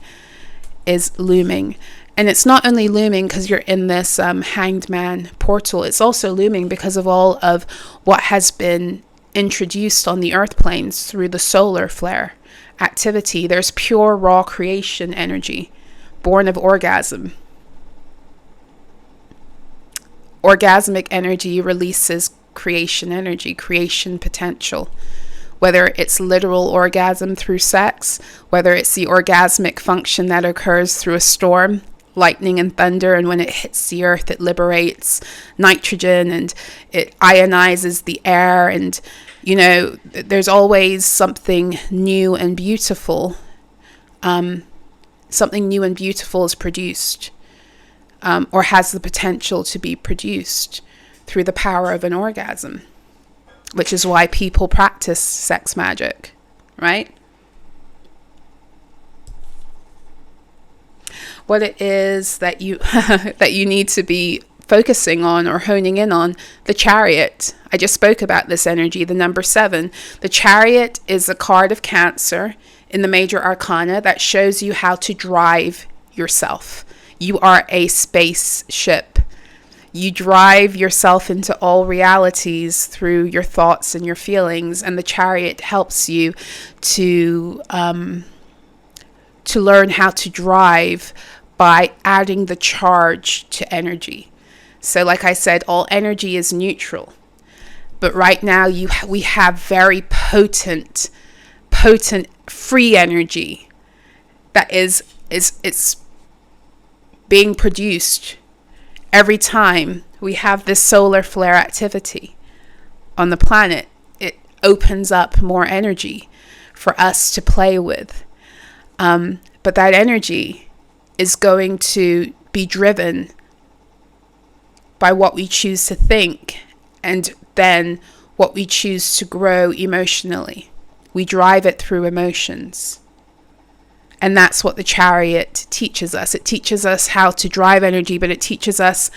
is looming. And it's not only looming because you're in this hanged man portal. It's also looming because of all of what has been introduced on the earth planes through the solar flare activity. There's pure raw creation energy, born of orgasm. Orgasmic energy releases creation energy, creation potential. Whether it's literal orgasm through sex, whether it's the orgasmic function that occurs through a storm, lightning and thunder, and when it hits the earth, it liberates nitrogen and it ionizes the air, and there's always something new and beautiful. Something new and beautiful is produced, or has the potential to be produced through the power of an orgasm, which is why people practice sex magic, right? what it is that you that you need to be focusing on or honing in on. The Chariot. I just spoke about this energy, the number 7. The Chariot is a card of Cancer in the major arcana that shows you how to drive yourself. You are a spaceship. You drive yourself into all realities through your thoughts and your feelings, and the Chariot helps you to learn how to drive by adding the charge to energy. So like I said, all energy is neutral. But right now we have very potent free energy that is it's being produced every time we have this solar flare activity on the planet. It opens up more energy for us to play with. But that energy is going to be driven by what we choose to think, and then what we choose to grow emotionally. We drive it through emotions. And that's what the Chariot teaches us. It teaches us how to drive energy, but it teaches us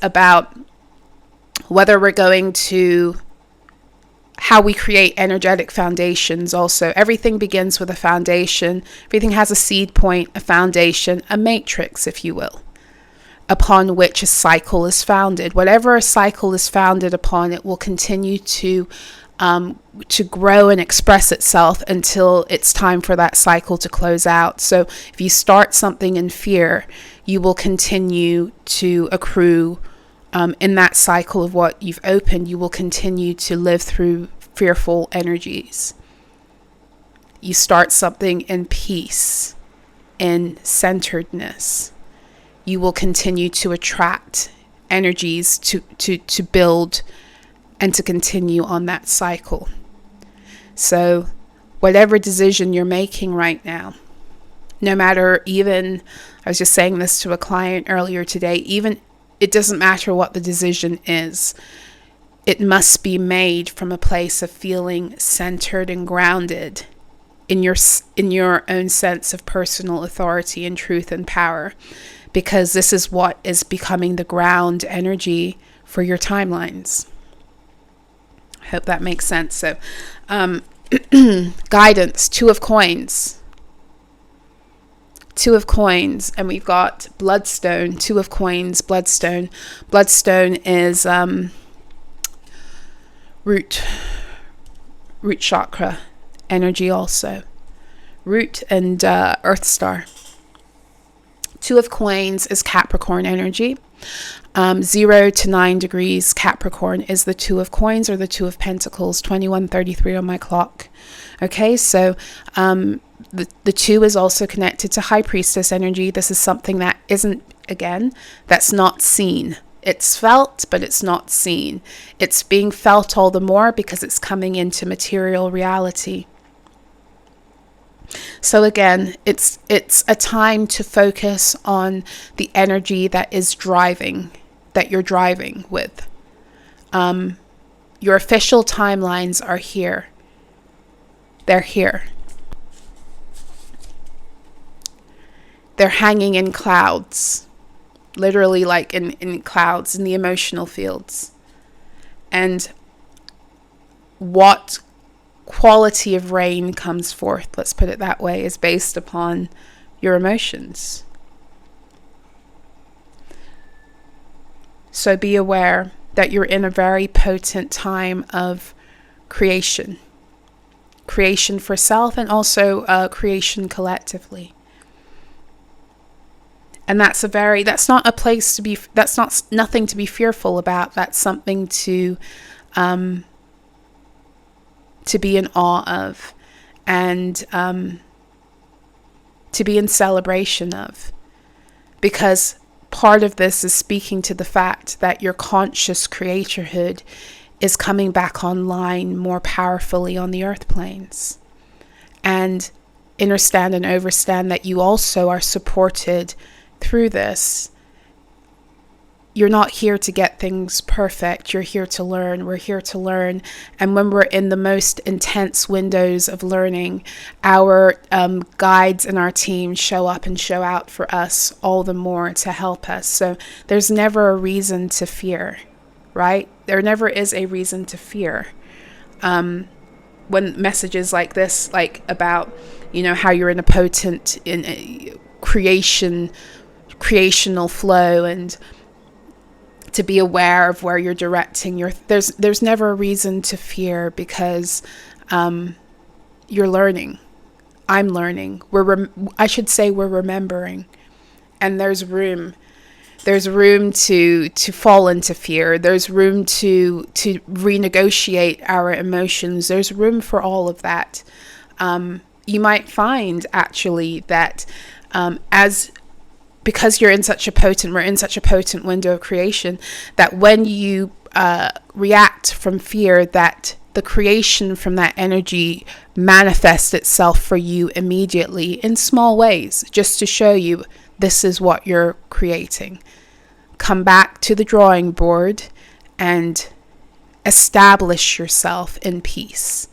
about whether we're going to, how we create energetic foundations also. Everything begins with a foundation. Everything has a seed point, a foundation, a matrix, if you will, upon which a cycle is founded. Whatever a cycle is founded upon, it will continue to grow and express itself until it's time for that cycle to close out. So if you start something in fear, you will continue to accrue in that cycle of what you've opened. You will continue to live through fearful energies. You start something in peace, in centeredness. You will continue to attract energies to build and to continue on that cycle. So whatever decision you're making right now, no matter, even, I was just saying this to a client earlier today, even it doesn't matter what the decision is, it must be made from a place of feeling centered and grounded in your own sense of personal authority and truth and power, because this is what is becoming the ground energy for your timelines. I hope that makes sense. So guidance, 2 of coins, and we've got bloodstone, 2 of coins, bloodstone. Bloodstone is root chakra energy also. Root and earth star. 2 of coins is Capricorn energy. 0 to 9 degrees Capricorn is the 2 of coins, or the 2 of pentacles, 21:33 on my clock. Okay, so the 2 is also connected to high priestess energy. This is something that isn't, again, that's not seen. It's felt, but it's not seen. It's being felt all the more because it's coming into material reality. So again, it's a time to focus on the energy that is driving, that you're driving with. Your official timelines are here. They're here. They're hanging in clouds, literally like in clouds, in the emotional fields. And what quality of rain comes forth, let's put it that way, is based upon your emotions. So be aware that you're in a very potent time of creation for self, and also creation collectively. And that's not a place to be, that's not nothing to be fearful about. That's something to be in awe of, and to be in celebration of, because part of this is speaking to the fact that your conscious creatorhood is coming back online more powerfully on the earth planes. And understand and overstand that you also are supported through this you're not here to get things perfect. You're here to learn. We're here to learn. And when we're in the most intense windows of learning, our guides and our team show up and show out for us all the more to help us. So there's never a reason to fear, right? There never is a reason to fear. When messages like this, like about, how you're in a potent in a creational flow, and to be aware of where you're directing there's never a reason to fear, because you're learning. I'm learning. I should say we're remembering, and there's room to fall into fear. There's room to renegotiate our emotions. There's room for all of that. You might find actually that because we're in such a potent window of creation, that when you react from fear, that the creation from that energy manifests itself for you immediately in small ways, just to show you this is what you're creating. Come back to the drawing board and establish yourself in peace.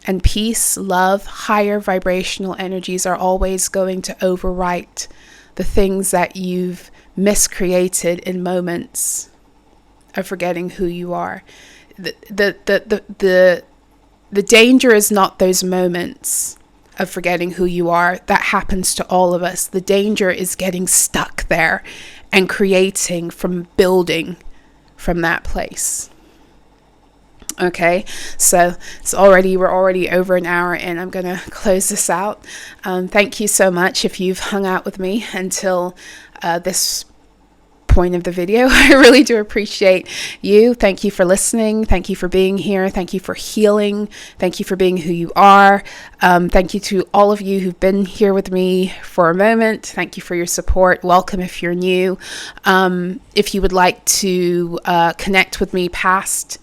And peace, love, higher vibrational energies are always going to overwrite the things that you've miscreated in moments of forgetting who you are. The danger is not those moments of forgetting who you are. That happens to all of us. The danger is getting stuck there and creating from building from that place. Okay, so we're already over an hour in. I'm going to close this out. Thank you so much if you've hung out with me until this point of the video. I really do appreciate you. Thank you for listening. Thank you for being here. Thank you for healing. Thank you for being who you are. Thank you to all of you who've been here with me for a moment. Thank you for your support. Welcome if you're new. If you would like to connect with me past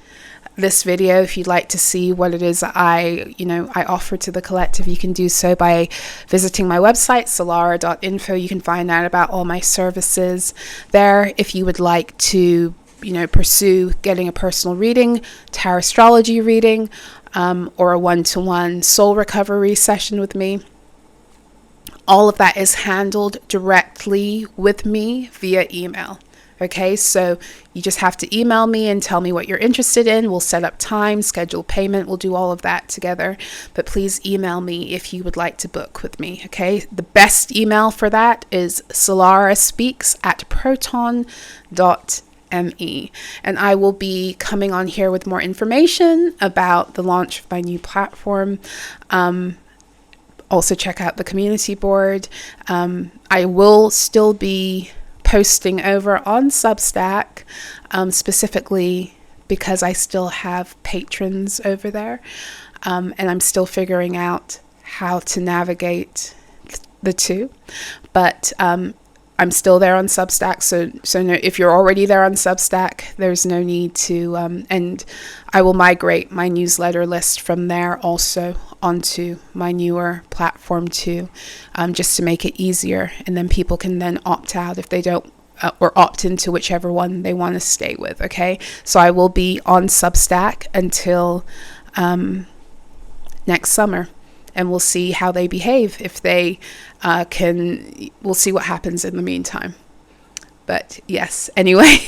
this video, if you'd like to see what it is I offer to the collective, you can do so by visiting my website, solarah.info. You can find out about all my services there. If you would like to, pursue getting a personal reading, tarot astrology reading, or a one-to-one soul recovery session with me, all of that is handled directly with me via email. Okay, so you just have to email me and tell me what you're interested in. We'll set up time, schedule payment. We'll do all of that together. But please email me if you would like to book with me. Okay, the best email for that is solarahspeaks@proton.me. And I will be coming on here with more information about the launch of my new platform. Also check out the community board. I will still be posting over on SUBSTACK, specifically because I still have patrons over there, and I'm still figuring out how to navigate the two, but I'm still there on SUBSTACK, so no, if you're already there on SUBSTACK, there's no need to, and I will migrate my newsletter list from there also onto my newer platform too, just to make it easier, and then people can then opt out if they don't, or opt into whichever one they want to stay with. Okay, so I will be on SUBSTACK until next summer, and we'll see how they behave. If they we'll see what happens in the meantime. But yes, anyway,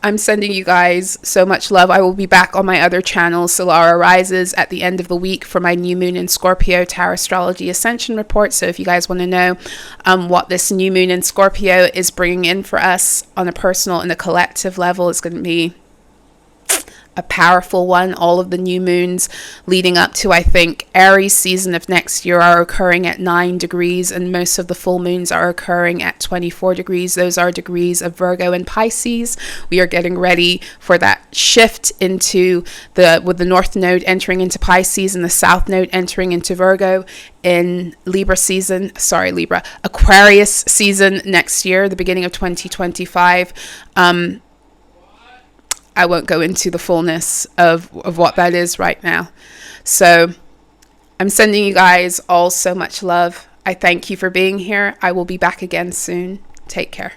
I'm sending you guys so much love. I will be back on my other channel, Solara Rises, at the end of the week for my new moon in Scorpio Tarot Astrology Ascension report. So if you guys want to know what this new moon in Scorpio is bringing in for us on a personal and a collective level, it's going to be a powerful one. All of the new moons leading up to, I think, Aries season of next year are occurring at 9 degrees, and most of the full moons are occurring at 24 degrees. Those are degrees of Virgo and Pisces. We are getting ready for that shift into with the North Node entering into Pisces and the South Node entering into Virgo in Aquarius season next year, the beginning of 2025. I won't go into the fullness of what that is right now. So I'm sending you guys all so much love. I thank you for being here. I will be back again soon. Take care.